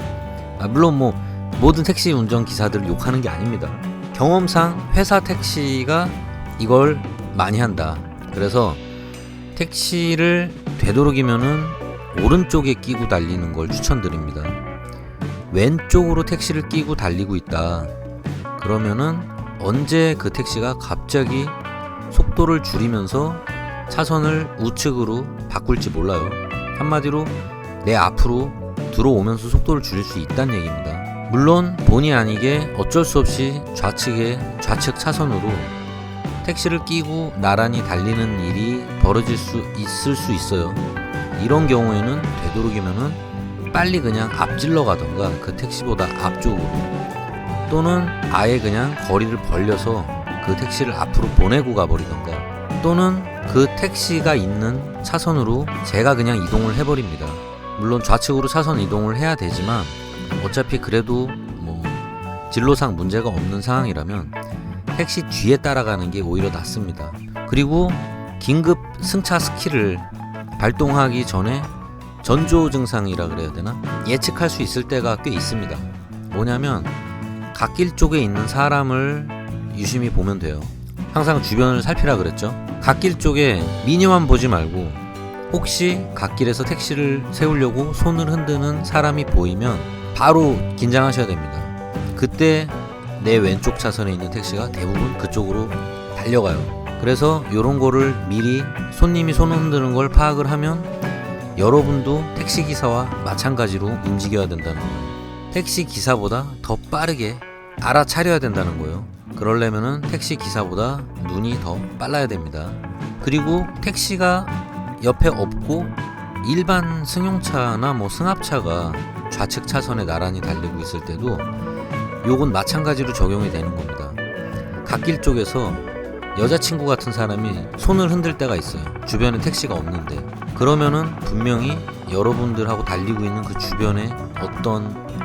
물론 뭐 모든 택시 운전기사들을 욕하는 게 아닙니다. 경험상 회사 택시가 이걸 많이 한다. 그래서 택시를 되도록이면은 오른쪽에 끼고 달리는 걸 추천드립니다. 왼쪽으로 택시를 끼고 달리고 있다 그러면은 언제 그 택시가 갑자기 속도를 줄이면서 차선을 우측으로 바꿀지 몰라요. 한마디로 내 앞으로 들어오면서 속도를 줄일 수 있다는 얘기입니다. 물론 본의 아니게 어쩔 수 없이 좌측 차선으로 택시를 끼고 나란히 달리는 일이 벌어질 수 있을 수 있어요. 이런 경우에는 되도록이면은 빨리 그냥 앞질러 가던가 그 택시보다 앞쪽으로, 또는 아예 그냥 거리를 벌려서 그 택시를 앞으로 보내고 가버리던가, 또는 그 택시가 있는 차선으로 제가 그냥 이동을 해버립니다. 물론 좌측으로 차선 이동을 해야 되지만 어차피 그래도 뭐 진로상 문제가 없는 상황이라면 택시 뒤에 따라가는 게 오히려 낫습니다. 그리고 긴급 승차 스킬을 발동하기 전에 전조 증상이라 그래야 되나? 예측할 수 있을 때가 꽤 있습니다. 뭐냐면 갓길 쪽에 있는 사람을 유심히 보면 돼요. 항상 주변을 살피라 그랬죠. 갓길 쪽에 미니만 보지 말고 혹시 갓길에서 택시를 세우려고 손을 흔드는 사람이 보이면 바로 긴장하셔야 됩니다. 그때 내 왼쪽 차선에 있는 택시가 대부분 그쪽으로 달려가요. 그래서 이런 거를 미리 손님이 손을 흔드는 걸 파악을 하면 여러분도 택시기사와 마찬가지로 움직여야 된다는 거예요. 택시기사보다 더 빠르게 알아차려야 된다는 거예요. 그러려면은 택시기사보다 눈이 더 빨라야 됩니다. 그리고 택시가 옆에 없고 일반 승용차나 뭐 승합차가 좌측 차선에 나란히 달리고 있을 때도 요건 마찬가지로 적용이 되는 겁니다. 갓길 쪽에서 여자친구 같은 사람이 손을 흔들 때가 있어요. 주변에 택시가 없는데. 그러면은 분명히 여러분들하고 달리고 있는 그 주변에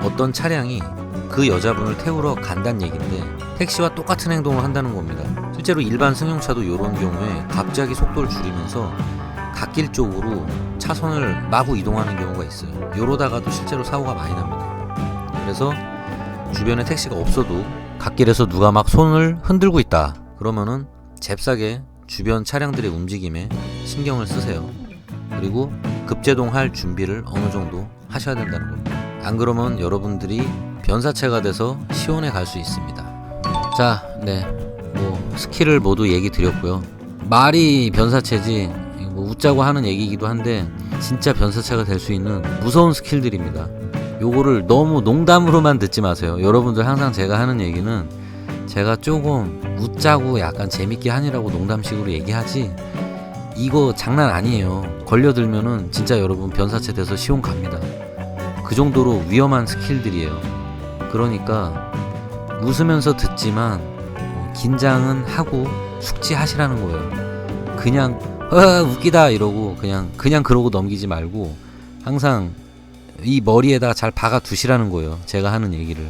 어떤 차량이 그 여자분을 태우러 간다는 얘기인데 택시와 똑같은 행동을 한다는 겁니다. 실제로 일반 승용차도 이런 경우에 갑자기 속도를 줄이면서 갓길 쪽으로 차선을 마구 이동하는 경우가 있어요. 이러다가도 실제로 사고가 많이 납니다. 그래서 주변에 택시가 없어도 갓길에서 누가 막 손을 흔들고 있다 그러면은 잽싸게 주변 차량들의 움직임에 신경을 쓰세요. 그리고 급제동할 준비를 어느 정도 하셔야 된다는 겁니다. 안 그러면 여러분들이 변사체가 돼서 시온에 갈 수 있습니다. 자, 뭐 스킬을 모두 얘기 드렸고요. 말이 변사체지 뭐 웃자고 하는 얘기이기도 한데 진짜 변사체가 될 수 있는 무서운 스킬들입니다. 요거를 너무 농담으로만 듣지 마세요. 여러분들 항상 제가 하는 얘기는 제가 조금 웃자고 약간 재밌게 하느라고 농담식으로 얘기하지 이거 장난 아니에요. 걸려들면은 진짜 여러분 변사체 돼서 시온 갑니다. 그 정도로 위험한 스킬들이에요. 그러니까 웃으면서 듣지만 긴장은 하고 숙지하시라는 거예요. 그냥 웃기다 이러고 그냥 그러고 넘기지 말고 항상 이 머리에다 잘 박아 두시라는 거예요. 제가 하는 얘기를.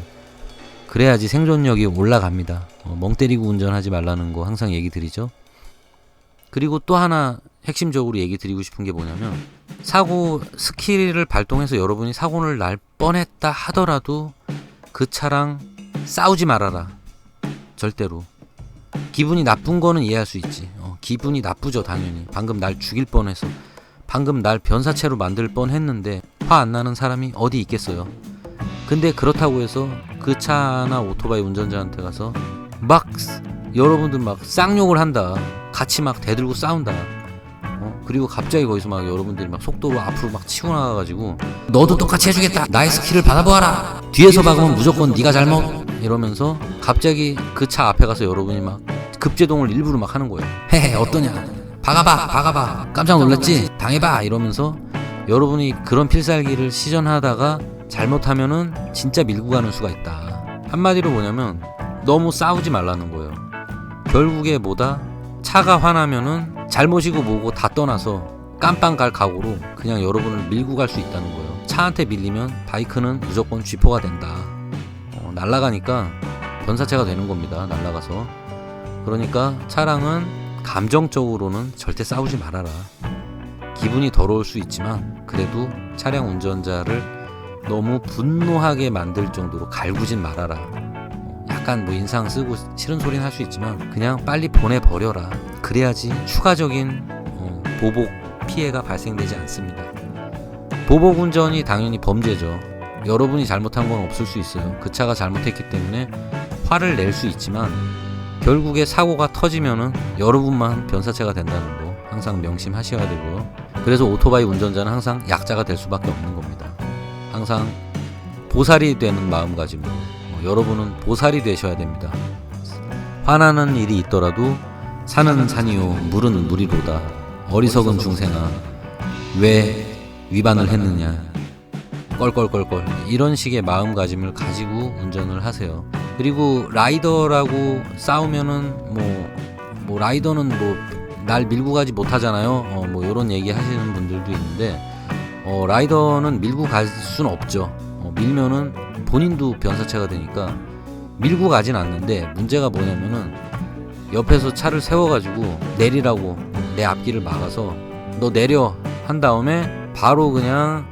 그래야지 생존력이 올라갑니다. 멍 때리고 운전하지 말라는 거 항상 얘기 드리죠. 그리고 또 하나 핵심적으로 얘기 드리고 싶은 게 뭐냐면 사고 스킬을 발동해서 여러분이 사고를 날 뻔했다 하더라도 그 차랑 싸우지 말아라. 절대로. 기분이 나쁜 거는 이해할 수 있지. 기분이 나쁘죠 당연히. 방금 날 죽일 뻔해서 방금 날 변사체로 만들 뻔했는데 화 안 나는 사람이 어디 있겠어요. 근데 그렇다고 해서 그 차나 오토바이 운전자한테 가서 막 여러분들 막 쌍욕을 한다. 같이 막 대들고 싸운다. 그리고 갑자기 거기서 막 여러분들이 막 속도로 앞으로 막 치고 나가가지고 너도 똑같이 해주겠다. 나의 스킬을 받아보아라. 뒤에서 박으면 무조건 네가 잘못. 이러면서 갑자기 그 차 앞에 가서 여러분이 막 급제동을 일부러 막 하는 거예요. 헤헤 어떠냐. 박아봐. 깜짝 놀랐지? 당해봐. 이러면서 여러분이 그런 필살기를 시전하다가 잘못하면은 진짜 밀고 가는 수가 있다. 한마디로 뭐냐면 너무 싸우지 말라는 거예요. 결국에 차가 화나면은 잘못이고 뭐고 다 떠나서 깜빵 갈 각오로 그냥 여러분을 밀고 갈 수 있다는 거예요. 차한테 밀리면 바이크는 무조건 쥐포가 된다. 날아가니까 변사체가 되는 겁니다. 날아가서. 그러니까 차량은 감정적으로는 절대 싸우지 말아라. 기분이 더러울 수 있지만 그래도 차량 운전자를 너무 분노하게 만들 정도로 갈구진 말아라. 약간 뭐 인상 쓰고 싫은 소리는 할 수 있지만 그냥 빨리 보내버려라. 그래야지 추가적인 보복 피해가 발생되지 않습니다. 보복 운전이 당연히 범죄죠. 여러분이 잘못한 건 없을 수 있어요. 그 차가 잘못했기 때문에 화를 낼 수 있지만 결국에 사고가 터지면은 여러분만 변사체가 된다는 거 항상 명심하셔야 되고요. 그래서 오토바이 운전자는 항상 약자가 될 수밖에 없는 겁니다. 항상 보살이 되는 마음가짐으로 여러분은 보살이 되셔야 됩니다. 화나는 일이 있더라도 산은 산이요 물은 물이로다. 어리석은 중생아 왜 위반을 했느냐. 껄껄껄껄 이런 식의 마음가짐을 가지고 운전을 하세요. 그리고 라이더라고 싸우면은 뭐 라이더는 뭐 날 밀고 가지 못하잖아요. 뭐 이런 얘기 하시는 분들도 있는데 라이더는 밀고 갈 수는 없죠. 밀면은 본인도 변사체가 되니까 밀고 가진 않는데 문제가 뭐냐면은 옆에서 차를 세워가지고 내리라고 내 앞길을 막아서 너 내려 한 다음에 바로 그냥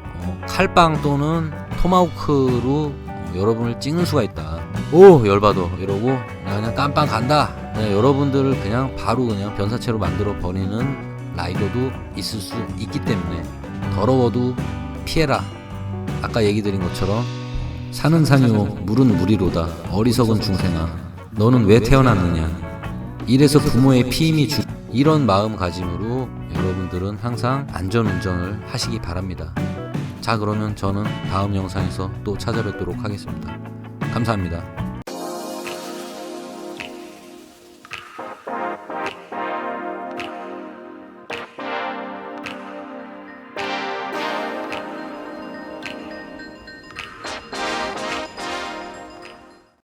칼빵 또는 토마호크로 여러분을 찍는 수가 있다. 오 열받아 이러고 나 그냥 깜빵 간다. 그냥 여러분들을 그냥 바로 그냥 변사체로 만들어 버리는 라이더도 있을 수 있기 때문에 더러워도 피해라. 아까 얘기 드린 것처럼 산은 산이요 물은 물이로다. 어리석은 중생아 너는 왜 태어났느냐. 이래서 부모의 피임이 이런 마음가짐으로 여러분들은 항상 안전운전을 하시기 바랍니다. 자 그러면 저는 다음 영상에서 또 찾아뵙도록 하겠습니다. 감사합니다.